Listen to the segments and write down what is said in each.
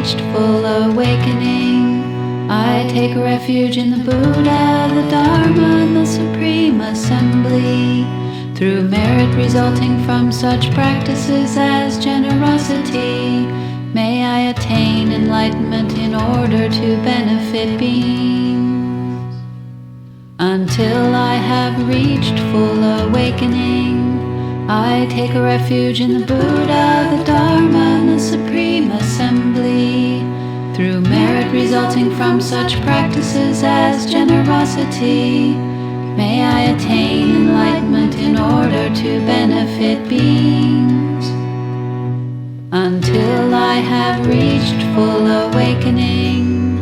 reached full awakening, I take refuge in the Buddha, the Dharma, and the Supreme Assembly. Through merit resulting from such practices as generosity, may I attain enlightenment in order to benefit beings. Until I have reached full awakening, I take refuge in the Buddha, the Dharma, and the Supreme Assembly. Through merit resulting from such practices as generosity, may I attain enlightenment in order to benefit beings. Until I have reached full awakening,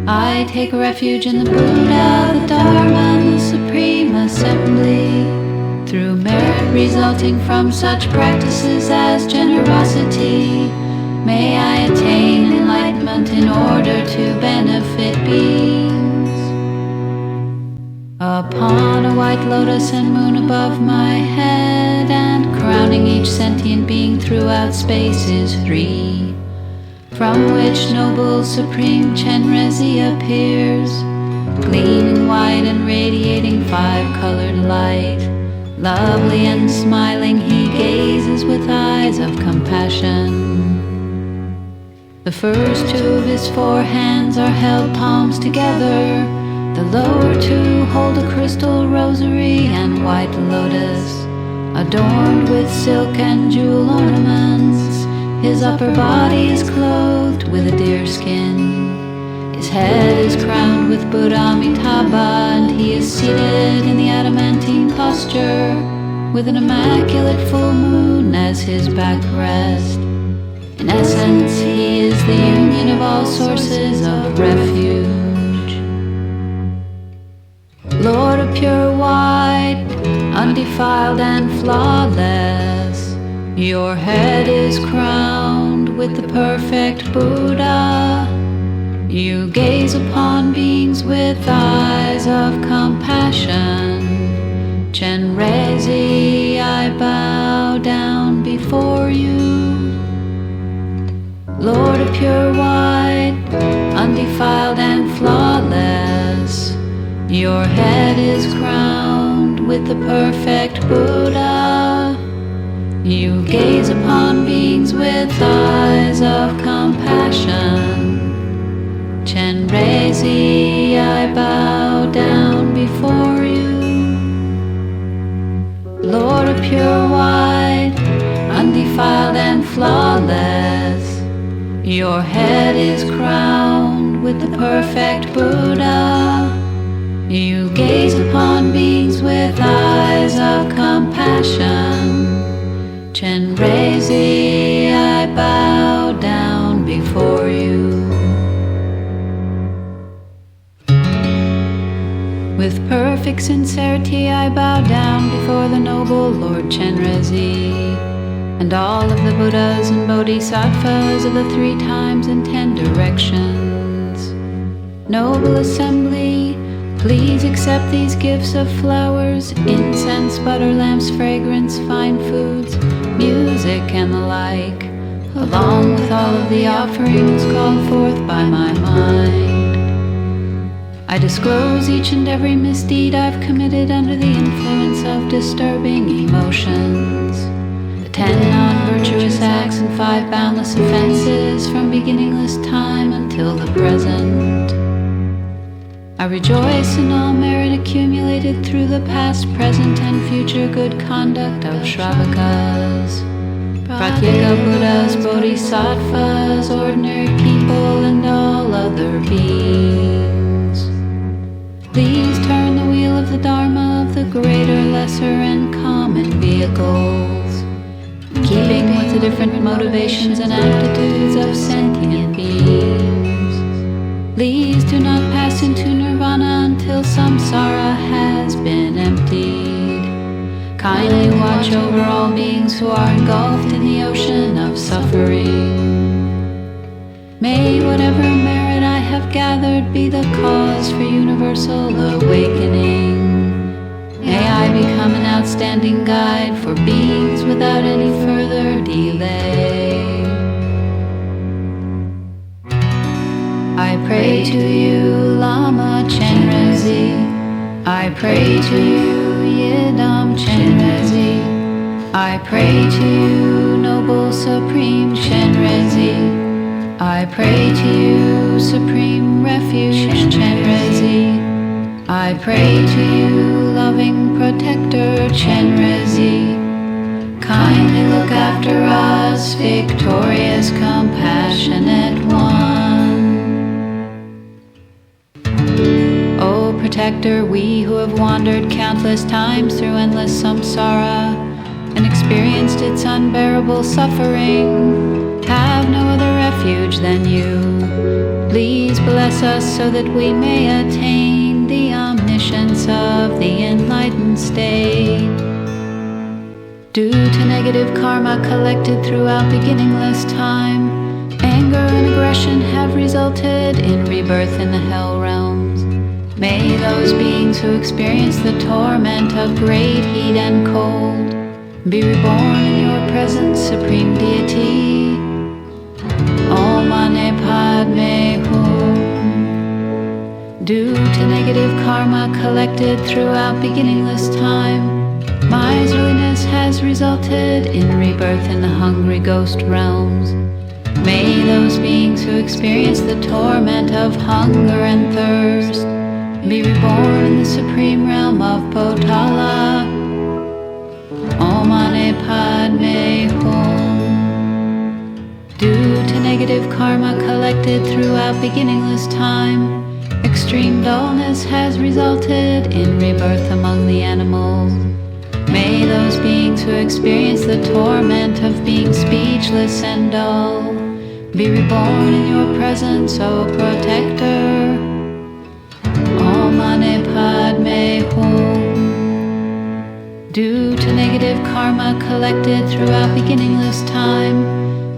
I take refuge in the Buddha, the Dharma, and the Supreme Assembly. Through merit resulting from such practices as generosity, may I attain enlightenment in order to benefit beings. Upon a white lotus and moon above my head, and crowning each sentient being throughout space is 3, from which noble supreme Chenrezig appears, gleaming white and radiating 5-colored light. Lovely and smiling he gazes with eyes of compassion. The first 2 of his 4 hands are held palms together. The lower 2 hold a crystal rosary and white lotus, adorned with silk and jewel ornaments. His upper body is clothed with a deer skin. His head is crowned with Buddha Amitabha, and he is seated in the adamantine posture, with an immaculate full moon as his backrest. In essence, he is the union of all sources of refuge. Lord of pure white, undefiled and flawless, your head is crowned with the perfect Buddha. You gaze upon beings with eyes of compassion. Chenrezig, I bow down before you. Lord of pure white, undefiled and flawless, your head is crowned with the perfect Buddha. You gaze upon beings with eyes of compassion. Chenrezig, I bow down before you. Lord of pure white, undefiled and flawless, your head is crowned with the perfect Buddha. You gaze upon beings with eyes of compassion. Chenrezig, I bow down before you. With perfect sincerity I bow down before the noble Lord Chenrezig, and all of the Buddhas and Bodhisattvas of the 3 times and 10 directions. Noble assembly, please accept these gifts of flowers, incense, butter lamps, fragrance, fine foods, music, and the like, along with all of the offerings called forth by my mind. I disclose each and every misdeed I've committed under the influence of disturbing emotions, the 10 non-virtuous acts and 5 boundless offenses from beginningless time until the present. I rejoice in all merit accumulated through the past, present, and future good conduct of Shravakas, Pratyeka Buddhas, Bodhisattvas, ordinary people, and all other beings. Please turn the wheel of the Dharma of the greater, lesser, and common vehicles, keeping with the different motivations and aptitudes of sentient beings. Please do not pass into nirvana until samsara has been emptied. Kindly watch over all beings who are engulfed in the ocean of suffering. May whatever merit I have gathered be the cause for universal awakening. May I become an outstanding guide for beings without any further delay. I pray to you, Yidam Chenrezig. I pray to you, Noble Supreme Chenrezig. I pray to you, Supreme Refuge Chenrezig. I pray to you, Loving Protector Chenrezig. Kindly look after us, victorious, compassionate one. O Protector, we who have wandered countless times through endless samsara and experienced its unbearable suffering, have no other refuge than you. Please bless us so that we may attain the omniscience of the enlightened state. Due to negative karma collected throughout beginningless time, anger and aggression have resulted in rebirth in the hell realms. May those beings who experience the torment of great heat and cold be reborn in your presence, Supreme Deity. Om Mani Padme Hum. Due to negative karma collected throughout beginningless time, miserliness has resulted in rebirth in the hungry ghost realms. May those beings who experience the torment of hunger and thirst be reborn in the supreme realm of Potala. Om Mani Padme Hum. Due to negative karma collected throughout beginningless time, extreme dullness has resulted in rebirth among the animals. May those beings who experience the torment of being speechless and dull be reborn in your presence, O Protector. Om Mani Padme Hum. Due to negative karma collected throughout beginningless time,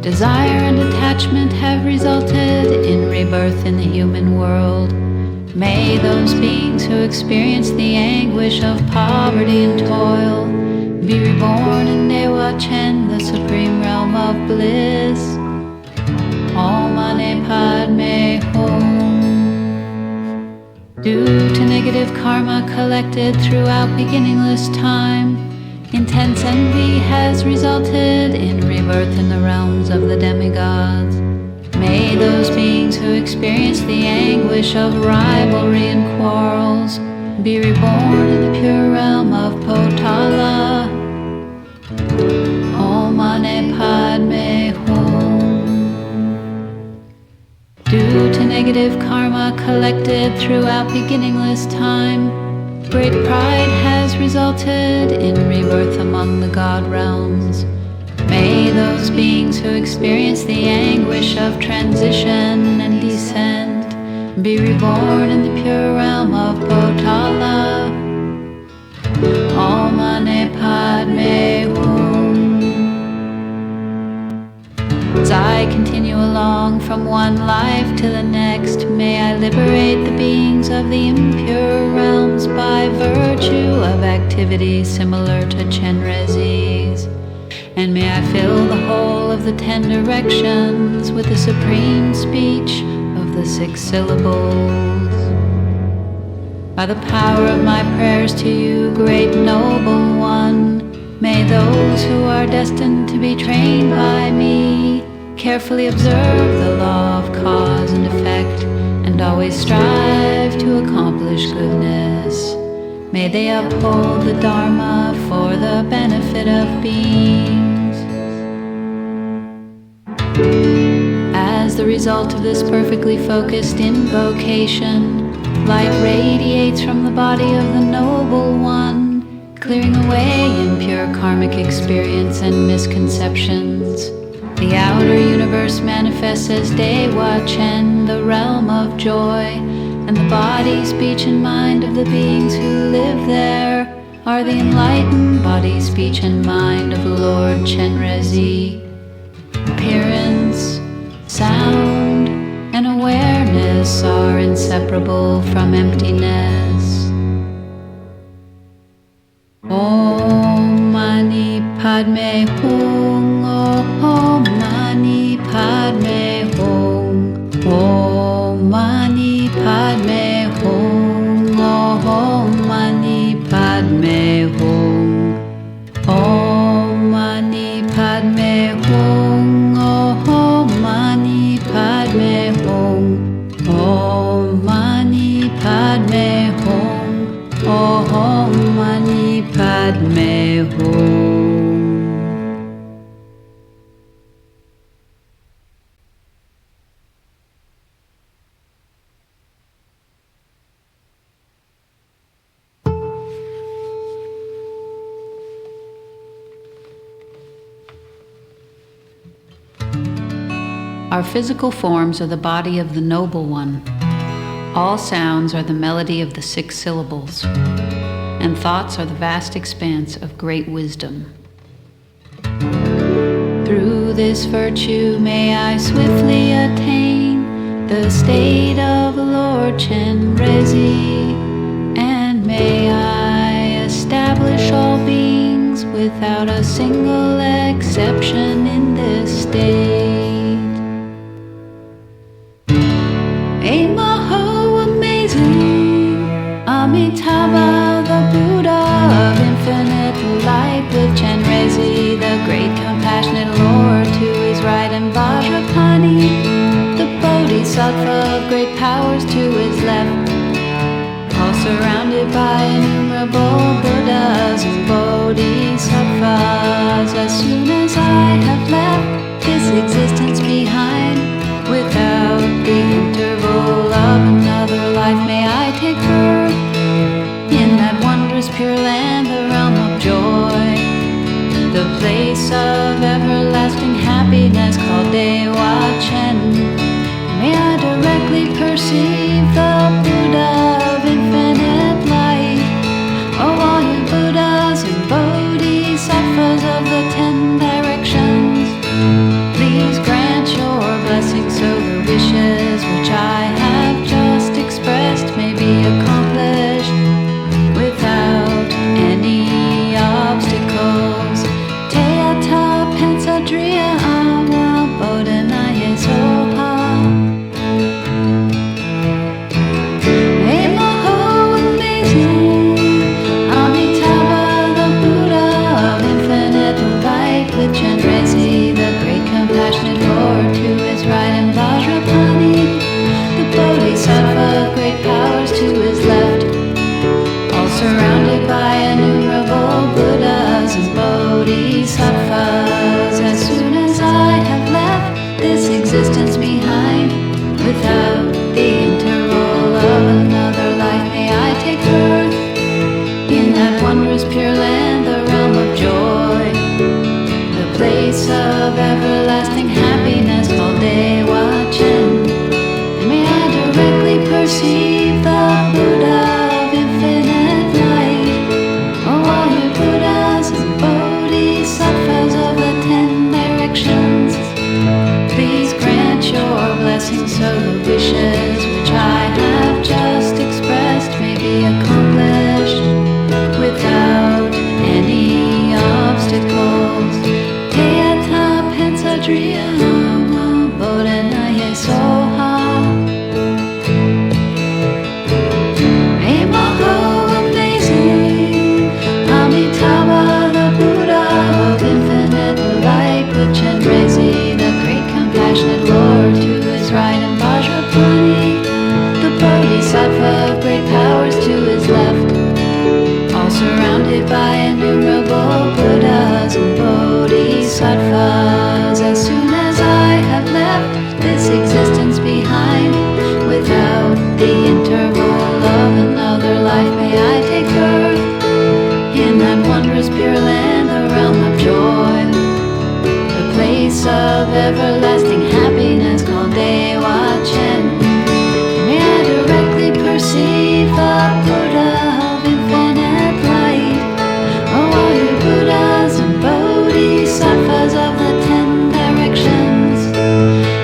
desire and attachment have resulted in rebirth in the human world. May those beings who experience the anguish of poverty and toil be reborn in Dewa Chen, the supreme realm of bliss. Om Mani Padme Hum. Due to negative karma collected throughout beginningless time, intense envy has resulted in rebirth in the realms of the demigods. May those beings who experience the anguish of rivalry and quarrels be reborn in the pure realm of Potala. Om Mani Padme Hum. Due to negative karma collected throughout beginningless time, great pride has resulted in rebirth among the god realms. May those beings who experience the anguish of transition and descent be reborn in the pure realm of Potala. Om Mani Padme Hum. As I continue along from one life to the next, may I liberate the beings of the impure realms by virtue of activities similar to Chenrezig's. And may I fill the whole of the 10 directions with the supreme speech of the 6 syllables. By the power of my prayers to you, great noble one, may those who are destined to be trained by me carefully observe the law of cause and effect and always strive to accomplish goodness. May they uphold the Dharma for the benefit of beings. As the result of this perfectly focused invocation, light radiates from the body of the Noble One, clearing away impure karmic experience and misconceptions. The outer universe manifests as Dewa Chen, the realm of joy, and the body, speech, and mind of the beings who live there are the enlightened body, speech, and mind of Lord Chenrezig. Appearance, sound, and awareness are inseparable from emptiness. Om Mani Padme Hum. Om Mani Padme Hum. Om Mani Padme Hum. Om Mani Om Mani Padme Hum. Our physical forms are the body of the Noble One. All sounds are the melody of the 6 syllables, and thoughts are the vast expanse of great wisdom. Through this virtue may I swiftly attain the state of Lord Chenrezig, and may I establish all beings without a single exception in this state. Amitabha, the Buddha of infinite light, with Chenrezig, the great compassionate Lord, to his right, and Vajrapani, the Bodhisattva of great powers, to his left, all surrounded by innumerable Buddhas and Bodhisattvas. As soon as I have left this existence behind, without the interval of another life, may I take birth in that wondrous pure land, the realm of joy, the place of everlasting happiness called Dewa Chen. May I directly perceive the Buddha of infinite light. Oh, all you Buddhas and Bodhisattvas of the 10 directions, please grant your blessings so the wishes which I have just expressed may be accomplished without any obstacles. Teata Pensadriya Awa Bodhanaye Soha. Emaho amazing, Amitabha, the Buddha of infinite light, with Chenrezig, the great compassionate Lord, to his right, and Vajrapani, the Bodhisattva of great powers, to his left, all surrounded by innumerable Buddhas and Bodhisattvas. As soon as I have left this existence behind, without the interval of another life, may I take birth in that wondrous pure land, the realm of joy, the place of everlasting happiness called Dewa Chen. May I directly perceive the Buddha of infinite light. Oh, all you Buddhas and Bodhisattvas of the 10 directions, please grant your blessings so the wishes which I have just expressed may be accomplished without any obstacles. Teata Pensadriya Bodhanaye Soha. Emaho amazing, Amitabha, the Buddha of infinite light, with Chenrezig, the great compassionate Lord, to his right, and Vajrapani, the Bodhisattva of great powers, to his left, all surrounded by innumerable Buddhas and Bodhisattvas. As soon as I have left this existence behind, without the interval of another life, may I take birth in that wondrous pure land, the realm of joy, the place of everlasting happiness called Dewa Chen. May I directly perceive the Buddha of infinite light. Oh, all you Buddhas and Bodhisattvas of the 10 directions,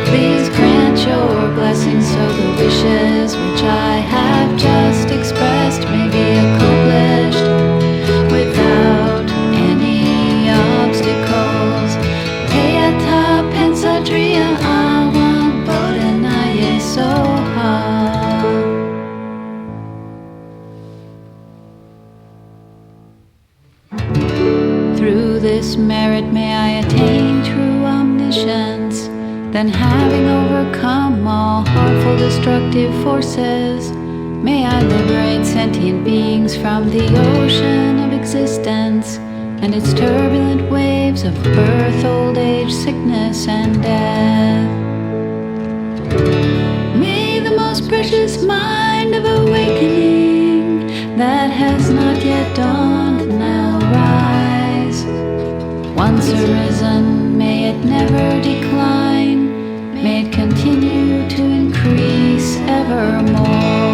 please grant your blessings so the wishes which I have just expressed may be accomplished without any obstacles. Teata Pensadriya Awa Bodhanaye Soha. Through this merit may I attain true omniscience. Then, having overcome all harmful destructive forces, may I liberate sentient beings from the ocean of existence and its turbulent waves of birth, old age, sickness, and death. May the most precious mind of awakening that has not yet dawned now rise. Once arisen, may it never decline, may it continue to increase evermore.